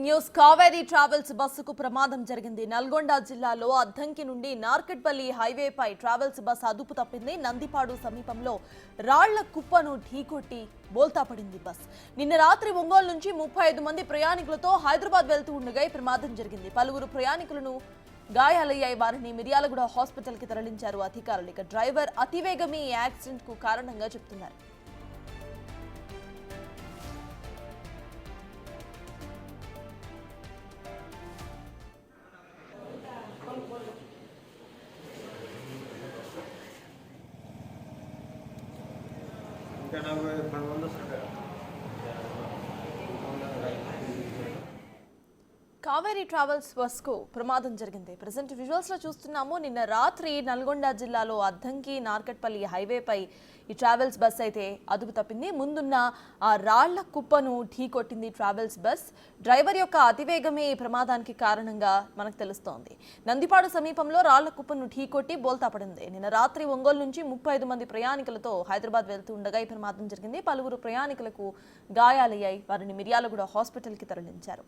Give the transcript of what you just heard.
Breaking news Kaveri travels బస్సుకు ప్రమాదం జరిగింది. నల్గొండ జిల్లాలో అద్దంకి నుండి నార్కెట్పల్లి హైవేపై ట్రావెల్స్ బస్సు అదుపు తప్పింది. నందిపాడు సమీపంలో రాళ్ల కుప్పను ఢీకొట్టి బోల్తా పడింది బస్. నిన్న రాత్రి ఒంగోలు నుంచి 35 మంది ప్రయాణికులతో హైదరాబాద్ వెళ్తూ ఉండగా ఈ ప్రమాదం జరిగింది. పలువురు ప్రయాణికులను గాయాలయ్యాయి. వారిని మిర్యాలగూడ హాస్పిటల్ కి తరలించారు అధికారులు. ఇక డ్రైవర్ అతివేగమే ఈ యాక్సిడెంట్ కు కారణంగా చెబుతున్నారు. కావేరీ ట్రావెల్స్ బస్కు ప్రమాదం జరిగింది. ప్రెసెంట్ విజువల్స్ లో చూస్తున్నాము. నిన్న రాత్రి నల్గొండ జిల్లాలో అద్దంకి నార్కెట్పల్లి హైవేపై ఈ ట్రావెల్స్ బస్ అయితే అదుపు తప్పింది. ముందున్న ఆ రాళ్ల కుప్పను ఢీకొట్టింది ట్రావెల్స్ బస్. డ్రైవర్ యొక్క అతివేగమే ఈ ప్రమాదానికి కారణంగా మనకు తెలుస్తోంది. నందిపాడు సమీపంలో రాళ్ల కుప్పను ఢీకొట్టి బోల్తా పడింది. నిన్న రాత్రి ఒంగోలు నుంచి 35 మంది ప్రయాణికులతో హైదరాబాద్ వెళ్తూ ఉండగా ఈ ప్రమాదం జరిగింది. పలువురు ప్రయాణికులకు గాయాలయ్యాయి. వారిని మిర్యాలగూడ హాస్పిటల్ కి తరలించారు.